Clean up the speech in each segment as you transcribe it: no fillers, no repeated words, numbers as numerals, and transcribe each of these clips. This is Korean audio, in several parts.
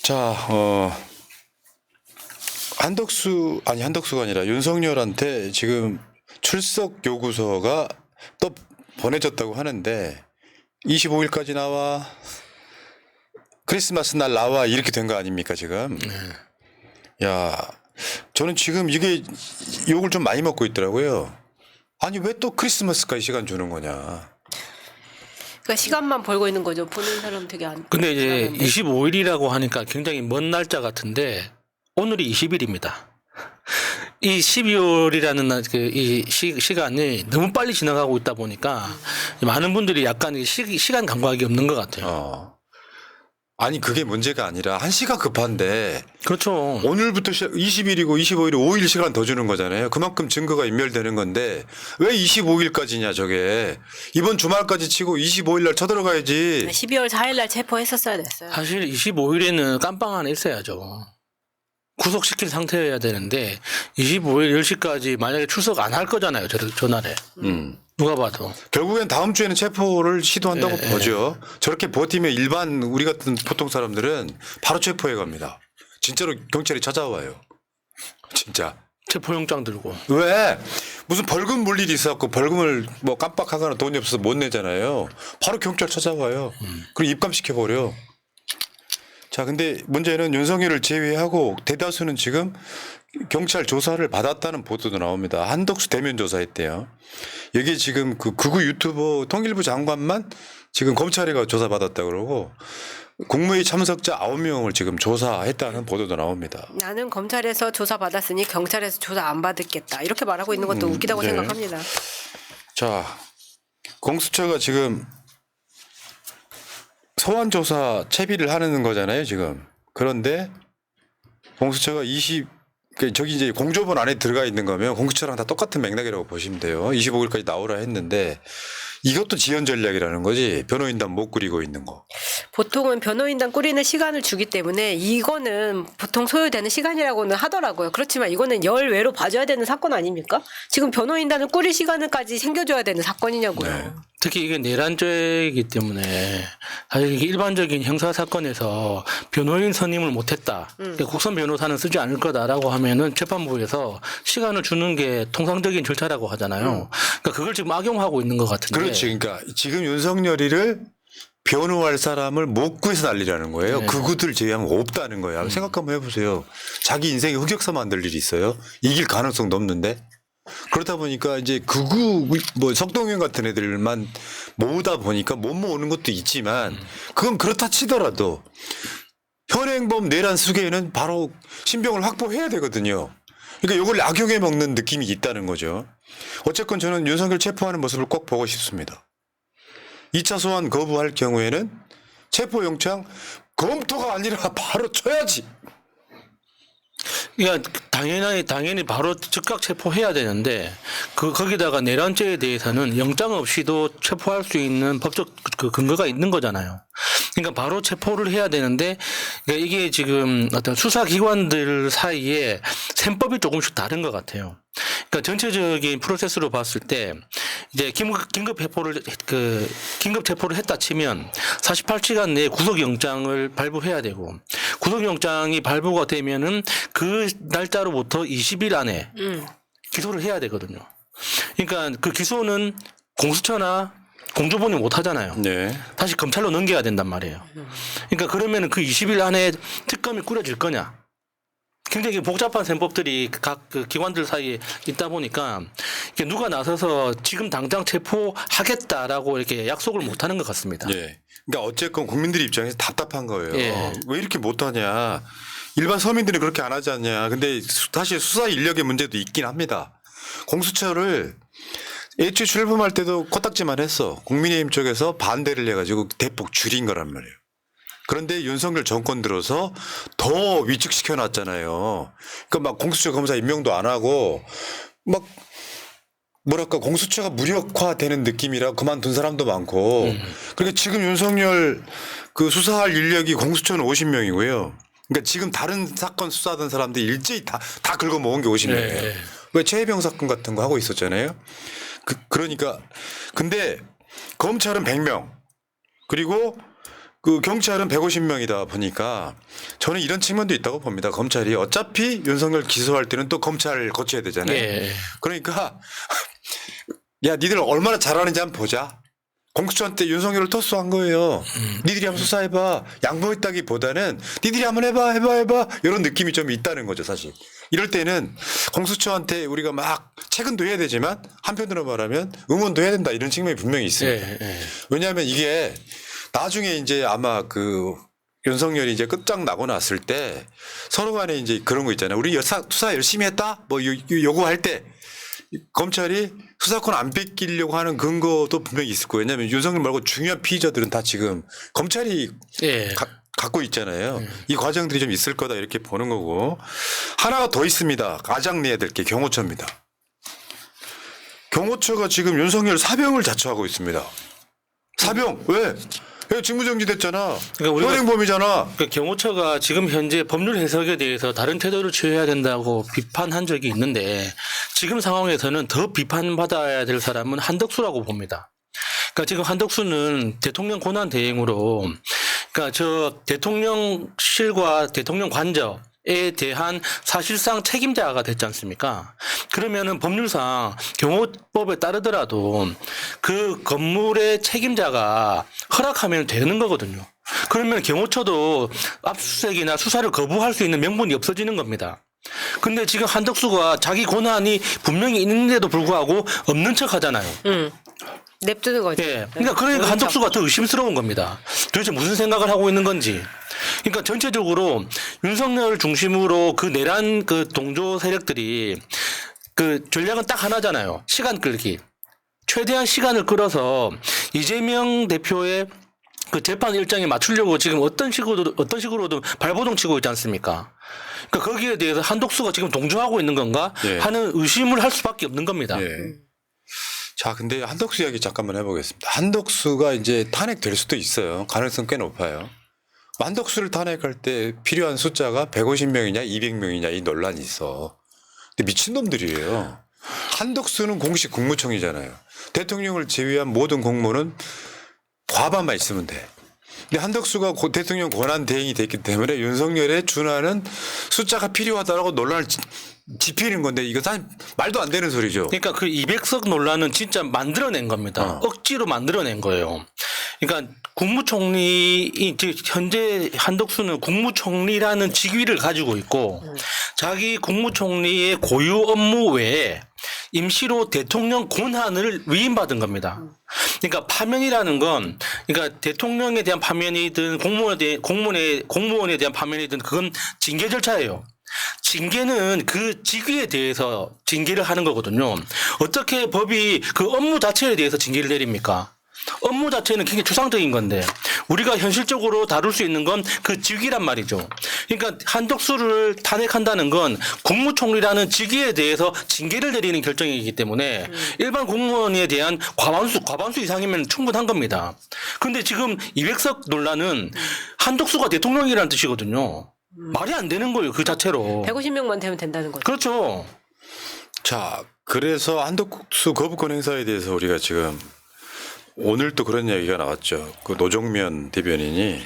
자, 한덕수가 아니라 윤석열한테 지금 출석 요구서가 또 보내졌다고 하는데 25일까지 나와, 크리스마스 날 나와, 이렇게 된 거 아닙니까 지금? 야, 저는 지금 이게 욕을 좀 많이 먹고 있더라고요. 아니 왜 또 크리스마스까지 시간 주는 거냐. 그러니까 시간만 벌고 있는 거죠. 보는 사람 되게 안. 근데 이제 불안한데. 25일이라고 하니까 굉장히 먼 날짜 같은데 오늘이 20일입니다. 이 12월이라는 이 시간이 너무 빨리 지나가고 있다 보니까 많은 분들이 약간 시간 감각이 없는 것 같아요. 아니 그게 문제가 아니라 한시가 급한데 그렇죠. 오늘부터 20일이고 25일이 5일 시간 더 주는 거잖아요. 그만큼 증거가 인멸되는 건데 왜 25일까지냐 저게. 이번 주말까지 치고 25일 날 쳐들어가야지. 12월 4일 날 체포했었어야 됐어요. 사실 25일에는 깜빵 안에 있어야죠. 구속시킨 상태여야 되는데 25일 10시까지 만약에 출석 안 할 거잖아요. 전날에. 누가 봐도. 결국엔 다음 주에는 체포를 시도한다고 네, 보죠. 저렇게 버티면 일반 우리 같은 보통 사람들은 바로 체포해 갑니다. 진짜로 경찰이 찾아와요. 진짜. 체포영장 들고. 왜? 무슨 벌금 물 일이 있어갖고 벌금을 뭐 깜빡하거나 돈이 없어서 못 내잖아요. 바로 경찰 찾아와요. 그리고 입감시켜버려. 자, 근데 문제는 윤석열을 제외하고 대다수는 지금 경찰 조사를 받았다는 보도도 나옵니다. 한덕수 대면 조사했대요. 여기 지금 그 극우 유튜버 통일부 장관만 지금 검찰에 가 조사받았다 그러고 국무회의 참석자 9명을 지금 조사했다는 보도도 나옵니다. 나는 검찰에서 조사 받았으니 경찰에서 조사 안 받겠다. 이렇게 말하고 있는 것도 웃기다고 네. 생각합니다. 자, 공수처가 지금 소환 조사 채비를 하는 거잖아요, 지금. 그런데 공수처가 저기 이제 공조본 안에 들어가 있는 거면 공수처랑 다 똑같은 맥락이라고 보시면 돼요. 25일까지 나오라 했는데 이것도 지연 전략이라는 거지. 변호인단 못 꾸리고 있는 거. 보통은 변호인단 꾸리는 시간을 주기 때문에 이거는 보통 소요되는 시간이라고는 하더라고요. 그렇지만 이거는 열외로 봐줘야 되는 사건 아닙니까? 지금 변호인단을 꾸릴 시간을까지 생겨줘야 되는 사건이냐고요. 네. 특히 이게 내란죄이기 때문에 사실 이게 일반적인 형사 사건에서 변호인 선임을 못했다. 그러니까 국선 변호사는 쓰지 않을 거다라고 하면은 재판부에서 시간을 주는 게 통상적인 절차라고 하잖아요. 그러니까 그걸 지금 악용하고 있는 것 같은데. 그렇지. 그러니까 지금 윤석열이를 변호할 사람을 못 구해서 난리라는 거예요. 네. 극우들 제외하면 없다는 거야. 생각 한번 해보세요. 자기 인생에 흑역사 만들 일이 있어요. 이길 가능성도 없는데. 그러다 보니까 이제 극우 뭐 석동현 같은 애들만 모으다 보니까 못 모으는 것도 있지만 그건 그렇다 치더라도 현행범 내란 수계에는 바로 신병을 확보해야 되거든요. 그러니까 이걸 악용해 먹는 느낌이 있다는 거죠. 어쨌건 저는 윤석열 체포하는 모습을 꼭 보고 싶습니다. 2차 소환 거부할 경우에는 체포영장 검토가 아니라 바로 쳐야지. 그러니까 당연히 바로 즉각 체포해야 되는데 거기다가 내란죄에 대해서는 영장 없이도 체포할 수 있는 법적 그 근거가 있는 거잖아요. 그러니까 바로 체포를 해야 되는데 그러니까 이게 지금 어떤 수사기관들 사이에 셈법이 조금씩 다른 것 같아요. 그러니까 전체적인 프로세스로 봤을 때 이제 긴급 체포를 했다 치면 48시간 내에 구속영장을 발부해야 되고 구속영장이 발부가 되면은 그 날짜로부터 20일 안에 기소를 해야 되거든요. 그러니까 그 기소는 공수처나 공조본이 못 하잖아요. 네. 다시 검찰로 넘겨야 된단 말이에요. 그러니까 그러면은 그 20일 안에 특검이 꾸려질 거냐? 굉장히 복잡한 셈법들이 각 그 기관들 사이에 있다 보니까 이게 누가 나서서 지금 당장 체포하겠다라고 이렇게 약속을 못 하는 것 같습니다. 예. 그러니까 어쨌건 국민들 입장에서 답답한 거예요. 예. 왜 이렇게 못하냐. 일반 서민들이 그렇게 안 하지 않냐. 근데 사실 수사 인력의 문제도 있긴 합니다. 공수처를 애초에 출범할 때도 코딱지만 했어. 국민의힘 쪽에서 반대를 해가지고 대폭 줄인 거란 말이에요. 그런데 윤석열 정권 들어서 더 위축시켜 놨잖아요. 그러니까 막 공수처 검사 임명도 안 하고 막 뭐랄까 공수처가 무력화되는 느낌이라 그만둔 사람도 많고. 그러니까 지금 윤석열 그 수사할 인력이 공수처는 50명이고요. 그러니까 지금 다른 사건 수사하던 사람들이 일제히 다 긁어 모은 게 50명이에요. 네. 왜 최혜병 사건 같은 거 하고 있었잖아요. 그러니까 근데 검찰은 100명 그리고 그 경찰은 150명이다 보니까 저는 이런 측면도 있다고 봅니다. 검찰이 어차피 윤석열 기소할 때는 또 검찰을 거쳐야 되잖아요. 예. 그러니까 야 니들 얼마나 잘하는지 한번 보자. 공수처한테 윤석열을 토스한 거예요. 니들이 한번 수사해봐. 양보했다기보다는 니들이 한번 해봐 이런 느낌이 좀 있다는 거죠 사실. 이럴 때는 공수처한테 우리가 막 체근도 해야 되지만 한편으로 말하면 응원도 해야 된다 이런 측면이 분명히 있습니다. 예. 왜냐하면 이게 나중에 이제 아마 그 윤석열이 이제 끝장나고 났을 때 서로 간에 이제 그런 거 있잖아요. 우리 수사 열심히 했다? 뭐 요구할 때 검찰이 수사권 안 뺏기려고 하는 근거도 분명히 있을 거예요. 왜냐하면 윤석열 말고 중요한 피의자들은 다 지금 검찰이 예. 갖고 있잖아요. 이 과정들이 좀 있을 거다 이렇게 보는 거고 하나가 더 있습니다. 아장내야 될 게 경호처입니다. 경호처가 지금 윤석열 사병을 자처하고 있습니다. 사병 왜? 직무정지 됐잖아. 그러니까 우리가- 현행범이잖아. 그 경호처가 지금 현재 법률 해석에 대해서 다른 태도를 취해야 된다고 비판한 적이 있는데 지금 상황에서는 더 비판받아야 될 사람은 한덕수라고 봅니다. 그러니까 지금 한덕수는 대통령 권한 대행으로 그러니까 저 대통령실과 대통령 관저에 대한 사실상 책임자가 됐지 않습니까? 그러면은 법률상 경호법에 따르더라도 그 건물의 책임자가 허락하면 되는 거거든요. 그러면 경호처도 압수수색이나 수사를 거부할 수 있는 명분이 없어지는 겁니다. 근데 지금 한덕수가 자기 권한이 분명히 있는데도 불구하고 없는 척 하잖아요. 냅두는 거죠. 예. 그러니까 한덕수가 더 의심스러운 겁니다. 도대체 무슨 생각을 하고 있는 건지. 그러니까 전체적으로 윤석열 중심으로 그 내란 그 동조 세력들이 그 전략은 딱 하나잖아요. 시간 끌기. 최대한 시간을 끌어서 이재명 대표의 그 재판 일정에 맞추려고 지금 어떤 식으로든 발버둥 치고 있지 않습니까? 그러니까 거기에 대해서 한덕수가 지금 동조하고 있는 건가 예. 하는 의심을 할 수밖에 없는 겁니다. 예. 자, 근데 한덕수 이야기 잠깐만 해보겠습니다. 한덕수가 이제 탄핵될 수도 있어요. 가능성 꽤 높아요. 한덕수를 탄핵할 때 필요한 숫자가 150명이냐 200명이냐 이 논란이 있어. 근데 미친놈들이에요. 한덕수는 공식 국무총리잖아요. 대통령을 제외한 모든 공무원은 과반만 있으면 돼. 근데 한덕수가 대통령 권한 대행이 됐기 때문에 윤석열에 준하는 숫자가 필요하다라고 논란을 지피는 건데 이거 사실 말도 안 되는 소리죠. 그러니까 그 200석 논란은 진짜 만들어낸 겁니다. 억지로 만들어낸 거예요. 그러니까 국무총리, 현재 한덕수는 국무총리라는 직위를 가지고 있고 자기 국무총리의 고유 업무 외에 임시로 대통령 권한을 위임받은 겁니다. 그러니까 파면이라는 건 그러니까 대통령에 대한 파면이든 공무원에 대한 파면이든 그건 징계 절차예요. 징계는 그 직위에 대해서 징계를 하는 거거든요. 어떻게 법이 그 업무 자체에 대해서 징계를 내립니까? 업무 자체는 굉장히 추상적인 건데 우리가 현실적으로 다룰 수 있는 건 그 직위란 말이죠. 그러니까 한덕수를 탄핵한다는 건 국무총리라는 직위에 대해서 징계를 내리는 결정이기 때문에 일반 공무원에 대한 과반수 이상이면 충분한 겁니다. 그런데 지금 200석 논란은 한덕수가 대통령이라는 뜻이거든요. 말이 안 되는 거예요. 그 자체로. 150명만 되면 된다는 거죠. 그렇죠. 자, 그래서 한덕수 거부권 행사에 대해서 우리가 지금 오늘 또 그런 이야기가 나왔죠. 그 노정면 대변인이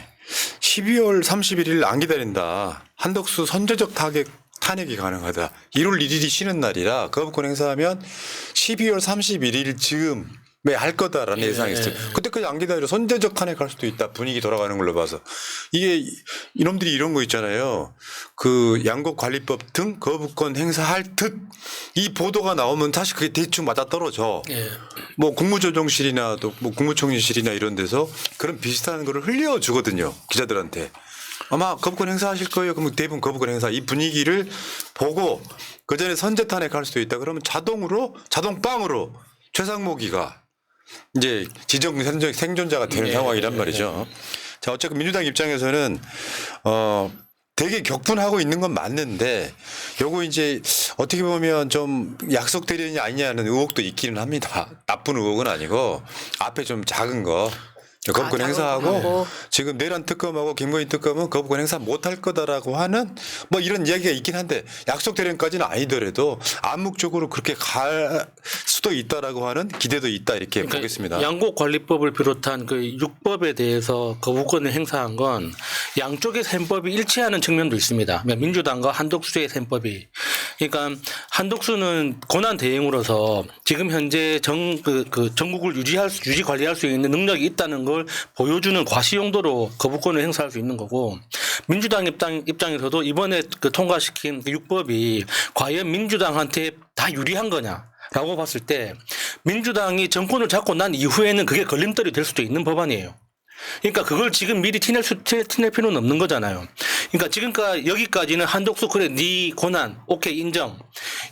12월 31일 안 기다린다. 한덕수 선제적 탄핵이 가능하다. 1월 1일이 쉬는 날이라 거부권 행사하면 12월 31일 즈음에 할 거다라는 예상이 있어요. 그때까지 안 기다려 선제적 탄핵할 수도 있다. 분위기 돌아가는 걸로 봐서. 이게 이놈들이 이런 거 있잖아요. 그 양곡관리법 등 거부권 행사할 듯 이 보도가 나오면 사실 그게 대충 맞아 떨어져. 예. 뭐 국무조정실이나 또 뭐 국무총리실이나 이런 데서 그런 비슷한 거를 흘려주거든요. 기자들한테. 아마 거부권 행사하실 거예요. 그러면 대부분 거부권 행사 이 분위기를 보고 그 전에 선제 탄핵할 수도 있다. 그러면 자동빵으로 최상목이가 이제 지정 생존자가 되는 상황이란 말이죠. 자, 어쨌든 민주당 입장에서는 되게 격분하고 있는 건 맞는데 요거 이제 어떻게 보면 좀 약속 대련이 아니냐는 의혹도 있기는 합니다. 나쁜 의혹은 아니고 앞에 좀 작은 거 거부권 행사하고 작업하고. 지금 내란 특검하고 김건희 특검은 거부권 행사 못할 거다라고 하는 뭐 이런 이야기가 있긴 한데 약속 대련까지는 아니더라도 암묵적으로 그렇게 갈 수도 있다라고 하는 기대도 있다 이렇게 보겠습니다. 양곡관리법을 비롯한 그 6법에 대해서 거부권을 행사한 건 양쪽의 셈법이 일치하는 측면도 있습니다. 그러니까 민주당과 한덕수의 셈법이. 그러니까 한덕수는 고난 대행으로서 지금 현재 전국을 유지 관리할 수 있는 능력이 있다는 걸 보여주는 과시 용도로 거부권을 행사할 수 있는 거고, 민주당 입장에서도 이번에 그 통과시킨 그 6법이 과연 민주당한테 다 유리한 거냐라고 봤을 때 민주당이 정권을 잡고 난 이후에는 그게 걸림돌이 될 수도 있는 법안이에요. 그러니까 그걸 지금 미리 티낼 필요는 없는 거잖아요. 그러니까 지금까지 여기까지는 한독수 그래 네 고난 오케이 인정.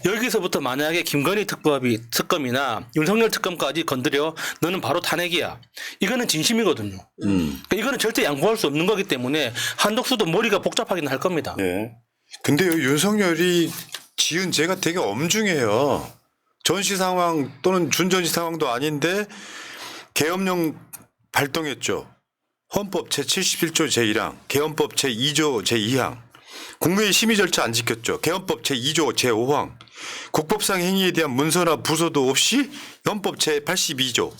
여기서부터 만약에 김건희 특검이나 윤석열 특검까지 건드려 너는 바로 탄핵이야. 이거는 진심이거든요. 그러니까 이거는 절대 양보할 수 없는 거기 때문에 한독수도 머리가 복잡하긴 할 겁니다. 네. 근데요 윤석열이 지은 죄가 되게 엄중해요. 전시 상황 또는 준전시 상황도 아닌데 계엄령 발동했죠. 헌법 제77조 제1항, 개헌법 제2조 제2항, 국무회의 심의 절차 안 지켰죠. 개헌법 제2조 제5항, 국법상 행위에 대한 문서나 부서도 없이 헌법 제82조,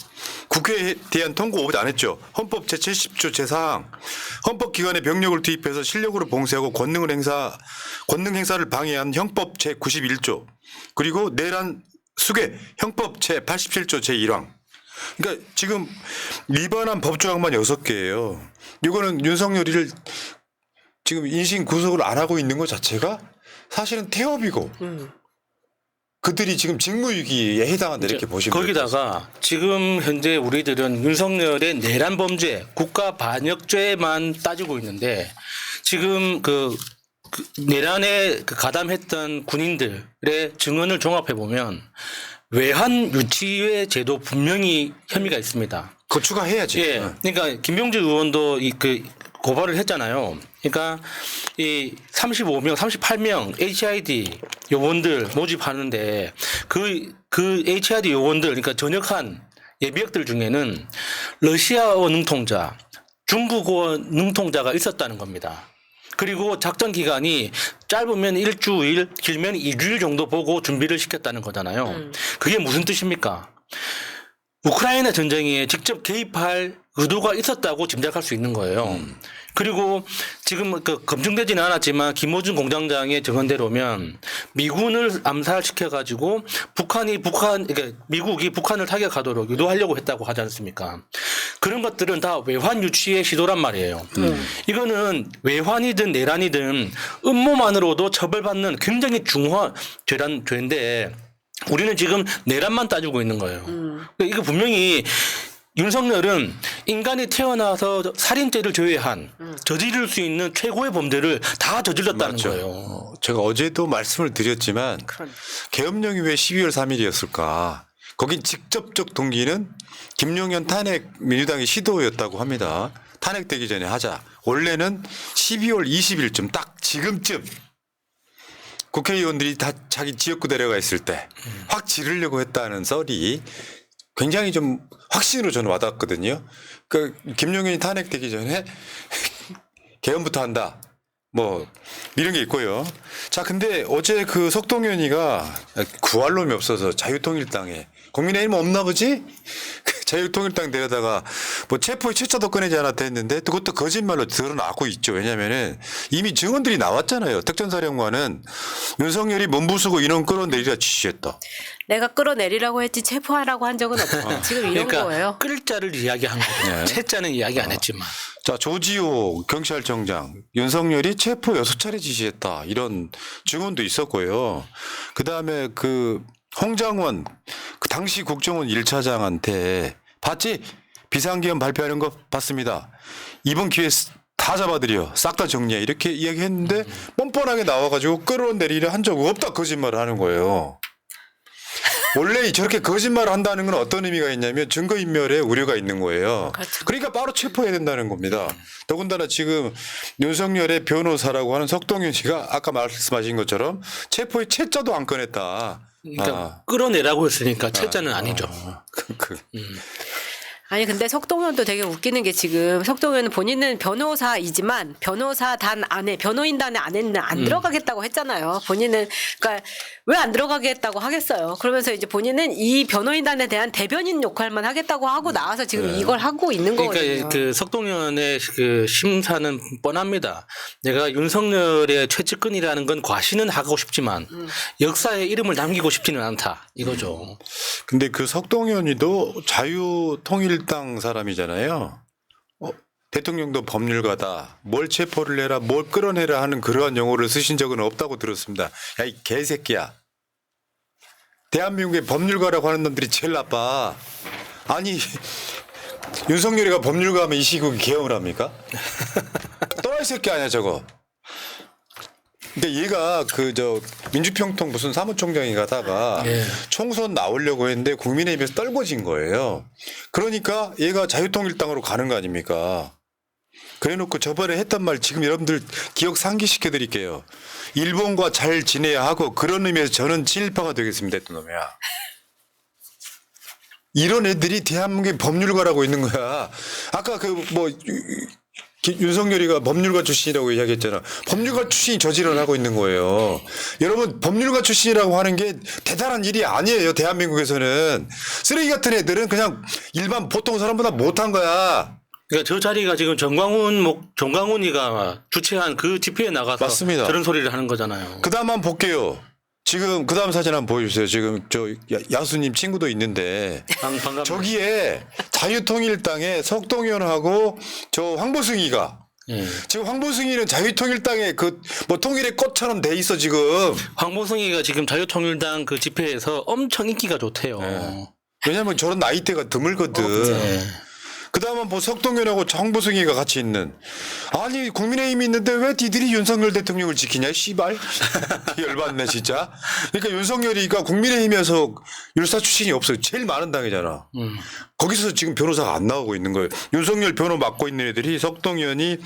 국회에 대한 통고 안 했죠. 헌법 제70조 제4항, 헌법기관에 병력을 투입해서 실력으로 봉쇄하고 권능 행사를 방해한 형법 제91조, 그리고 내란 수괴 형법 제87조 제1항. 그러니까 지금 위반한 법조항만 6개예요. 이거는 윤석열이를 지금 인신 구속을 안 하고 있는 것 자체가 사실은 태업이고 그들이 지금 직무유기에 해당한다 이렇게 보시면 거기다가 지금 현재 우리들은 윤석열의 내란 범죄, 국가 반역죄만 따지고 있는데 지금 그 내란에 가담했던 군인들의 증언을 종합해 보면 외환 유치의 제도 분명히 혐의가 있습니다. 그거 추가해야지. 예. 그러니까 김병주 의원도 고발을 했잖아요. 그러니까 이 35명, 38명 HID 요원들 모집하는데 그 HID 요원들 그러니까 전역한 예비역들 중에는 러시아어 능통자, 중국어 능통자가 있었다는 겁니다. 그리고 작전 기간이 짧으면 일주일, 길면 2주일 정도 보고 준비를 시켰다는 거잖아요. 그게 무슨 뜻입니까? 우크라이나 전쟁에 직접 개입할 의도가 있었다고 짐작할 수 있는 거예요. 그리고 지금 검증되지는 않았지만 김호준 공장장의 증언대로면 미군을 암살시켜가지고 그러니까 미국이 북한을 타격하도록 유도하려고 했다고 하지 않습니까? 그런 것들은 다 외환 유치의 시도란 말이에요. 이거는 외환이든 내란이든 음모만으로도 처벌받는 굉장히 중한 죄인데 우리는 지금 내란만 따지고 있는 거예요. 그러니까 이거 분명히 윤석열은 인간이 태어나서 살인죄를 제외한 저지를 수 있는 최고의 범죄를 다 저질렀다는 맞죠. 거예요. 제가 어제도 말씀을 드렸지만 계엄령이 왜 12월 3일이었을까? 거긴 직접적 동기는 김용현 탄핵 민주당의 시도였다고 합니다. 탄핵되기 전에 하자. 원래는 12월 20일쯤 딱 지금쯤 국회의원들이 다 자기 지역구 데려가 있을 때 확 지르려고 했다는 썰이 굉장히 좀 확신으로 저는 와닿았거든요. 그 김용현이 탄핵되기 전에 개헌부터 한다. 뭐 이런 게 있고요. 자, 근데 어제 그 석동현이가 구할 놈이 없어서 자유통일당에 국민의힘 없나 보지? 자유통일당 데려다가 뭐 체포의 채자도 꺼내지 않았다 했는데 그것도 거짓말로 드러나고 있죠. 왜냐면은 이미 증언들이 나왔잖아요. 특전사령관은 윤석열이 몸부수고 인원 끌어내리라 지시했다. 내가 끌어내리라고 했지 체포하라고 한 적은 없어. 지금 이런 그러니까 거예요. 끌 자를 이야기한 거예요. 네. 채자는 이야기 안 했지만. 자, 조지호 경찰청장 윤석열이 체포 6차례 지시했다. 이런 증언도 있었고요. 그다음에 그 홍장원 그 당시 국정원 1차장한테 봤지? 비상계엄 발표하는 거 봤습니다. 이번 기회에 다 잡아들여. 싹 다 정리해. 이렇게 이야기했는데 뻔뻔하게 나와가지고 끌어내리려 한 적 없다 거짓말을 하는 거예요. 원래 저렇게 거짓말을 한다는 건 어떤 의미가 있냐면 증거인멸에 우려가 있는 거예요. 그렇죠. 그러니까 바로 체포해야 된다는 겁니다. 더군다나 지금 윤석열의 변호사라고 하는 석동현 씨가 아까 말씀하신 것처럼 체포의 채자도 안 꺼냈다. 그러니까 끌어내라고 했으니까 채자는 아니죠. 아니 근데 석동현도 되게 웃기는 게 지금 석동현은 본인은 변호사이지만 변호사단 안에 변호인단의 안에는 안 들어가겠다고 했잖아요. 본인은 그러니까 왜 안 들어가겠다고 하겠어요. 그러면서 이제 본인은 이 변호인단에 대한 대변인 역할만 하겠다고 하고 나와서 지금 이걸 하고 있는 거거든요. 그러니까 그 석동현의 그 심사는 뻔합니다. 내가 윤석열의 최측근이라는 건 과시는 하고 싶지만 역사에 이름을 남기고 싶지는 않다 이거죠. 근데 그 석동현이도 자유통일당 사람이잖아요. 대통령도 법률가다. 뭘 체포를 해라, 뭘 끌어내라 하는 그러한 용어를 쓰신 적은 없다고 들었습니다. 야, 이 개새끼야. 대한민국의 법률가라고 하는 놈들이 제일 나빠. 아니, 윤석열이가 법률가 하면 이 시국이 개혁을 합니까? 또라이 새끼 아니야, 저거. 근데 얘가 민주평통 무슨 사무총장이 가다가 예. 총선 나오려고 했는데 국민의힘에서 떨궈진 거예요. 그러니까 얘가 자유통일당으로 가는 거 아닙니까? 그래놓고 저번에 했던 말 지금 여러분들 기억 상기시켜 드릴게요. 일본과 잘 지내야 하고 그런 의미에서 저는 친일파가 되겠습니다 했던 놈이야. 이런 애들이 대한민국의 법률가라고 있는 거야. 아까 윤석열이가 법률가 출신이라고 이야기했잖아. 법률가 출신이 저지를 하고 있는 거예요. 여러분 법률가 출신이라고 하는 게 대단한 일이 아니에요. 대한민국에서는. 쓰레기 같은 애들은 그냥 일반 보통 사람보다 못한 거야. 그러니까 저 자리가 지금 정광훈이가 주최한 그 집회에 나가서 맞습니다. 저런 소리를 하는 거잖아요. 그다음 한번 볼게요. 지금 그다음 사진 한번 보여주세요. 지금 저 야수님 친구도 있는데 반갑네. 저기에 자유통일당의 석동현하고 저 황보승이가 예. 지금 황보승이는 자유통일당의 통일의 꽃처럼 돼 있어 지금. 황보승이가 지금 자유통일당 그 집회에서 엄청 인기가 좋대요. 네. 왜냐면 저런 나이대가 드물거든. 네. 그다음은 석동현하고 황보승이가 같이 있는. 아니 국민의힘이 있는데 왜 니들이 윤석열 대통령을 지키냐 씨발. 열받네 진짜. 그러니까 윤석열이가 국민의힘에서 율사 출신이 없어요. 제일 많은 당이잖아. 거기서 지금 변호사가 안 나오고 있는 거예요. 윤석열 변호 맡고 있는 애들이 석동현이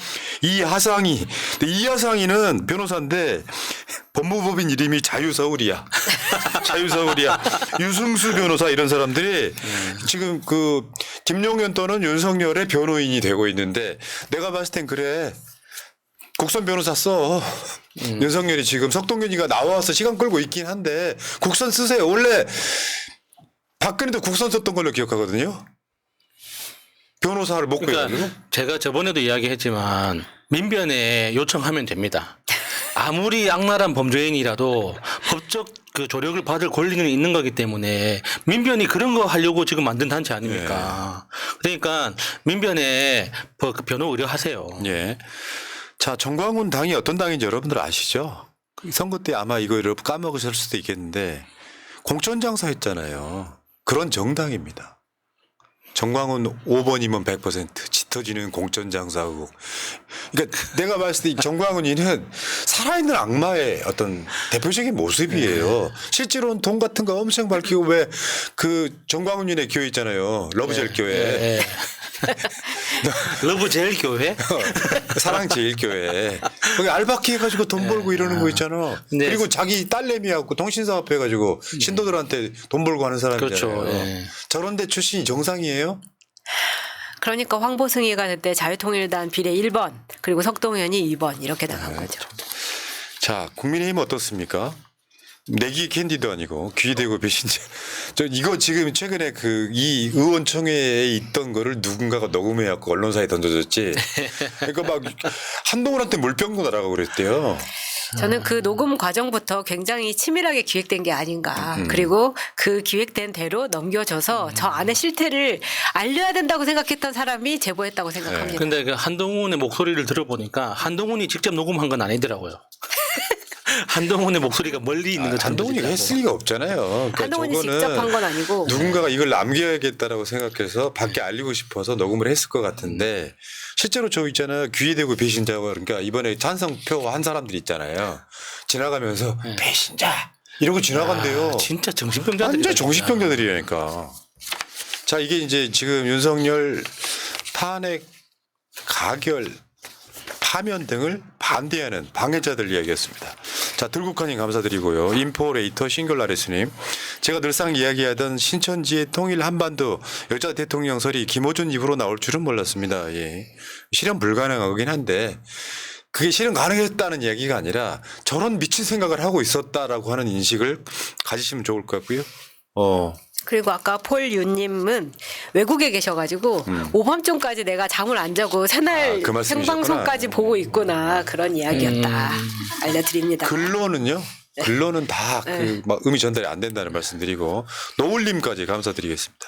이하상이. 근데 이하상이는 변호사인데 법무법인 이름이 자유서울이야. 자유서울이야. 유승수 변호사 이런 사람들이 지금 김용현 또는 윤석열의 변호인이 되고 있는데 내가 봤을 땐 그래. 국선 변호사 써. 윤석열이 지금 석동현이가 나와서 시간 끌고 있긴 한데 국선 쓰세요. 원래 박근혜도 국선 썼던 걸로 기억하거든요. 변호사를 못 구해가지고. 그러니까 제가 저번에도 이야기했지만 민변에 요청하면 됩니다. 아무리 악랄한 범죄인이라도 법적 그 조력을 받을 권리는 있는 거기 때문에 민변이 그런 거 하려고 지금 만든 단체 아닙니까? 그러니까 민변에 변호 의뢰하세요. 예. 자, 정광훈 당이 어떤 당인지 여러분들 아시죠? 선거 때 아마 이거 여러분 까먹으실 수도 있겠는데 공천장사 했잖아요. 그런 정당입니다. 정광훈 5번이면 100% 짙어지는 공천장사국. 그러니까 내가 봤을 때 정광훈이는 살아있는 악마의 어떤 대표적인 모습이에요. 실제로는 돈 같은 거 엄청 밝히고 왜 정광훈이네 교회 있잖아요. 러브젤 교회. 러브제일 교회? 사랑제일교회. 거기 알바키 해가지고 돈 벌고 이러는 거 있잖아. 네. 그리고 자기 딸내미하고 통신사업 해가지고 신도들한테 돈 벌고 하는 사람이잖아요. 그렇죠. 예. 저런데 출신이 정상이에요? 그러니까 황보승이가 그때 자유통일당 비례 1번 그리고 석동현이 2번 이렇게 나간 거죠. 자, 국민의힘 어떻습니까? 내기 캔디도 아니고 귀대고 배신자. 이거 지금 최근에 이 의원총회에 있던 거를 누군가가 녹음해갖고 언론사에 던져줬지. 그러니까 막 한동훈한테 물병도 날아가고 그랬대요. 저는 그 녹음 과정부터 굉장히 치밀하게 기획된 게 아닌가. 그리고 그 기획된 대로 넘겨져서 저 안의 실태를 알려야 된다고 생각했던 사람이 제보했다고 생각합니다. 근데 그 한동훈의 목소리를 들어보니까 한동훈이 직접 녹음한 건 아니더라고요. 한동훈의 목소리가 멀리 있는 것처럼 한동훈이가 했을 리가 없잖아요. 그러니까 한동훈이 저거는 직접 한 건 아니고 누군가가 이걸 남겨야겠다라고 생각해서 밖에 알리고 싶어서 녹음을 했을 것 같은데 실제로 저 있잖아요. 귀에 대고 배신자. 그러니까 이번에 찬성표 한 사람들 있잖아요. 지나가면서 배신자 이러고 지나간대요. 진짜 정신병자들이. 완전 정신병자들이라니까. 자, 이게 이제 지금 윤석열 탄핵 가결 파면 등을 반대하는 방해자들 이야기였습니다. 자, 들국화님 감사드리고요. 인포레이터 싱글라레스님. 제가 늘상 이야기하던 신천지의 통일 한반도 여자 대통령설이 김어준 입으로 나올 줄은 몰랐습니다. 예. 실현 불가능하긴 한데 그게 실현 가능했다는 이야기가 아니라 저런 미친 생각을 하고 있었다라고 하는 인식을 가지시면 좋을 것 같고요. 그리고 아까 폴유님은 외국에 계셔가지고 오밤중까지 내가 잠을 안 자고 새날 그 말씀이셨구나. 생방송까지 보고 있구나 그런 이야기였다 알려드립니다. 근로는요? 근로는 다 그 막 의미 전달이 안 된다는 말씀드리고 노을님까지 감사드리겠습니다.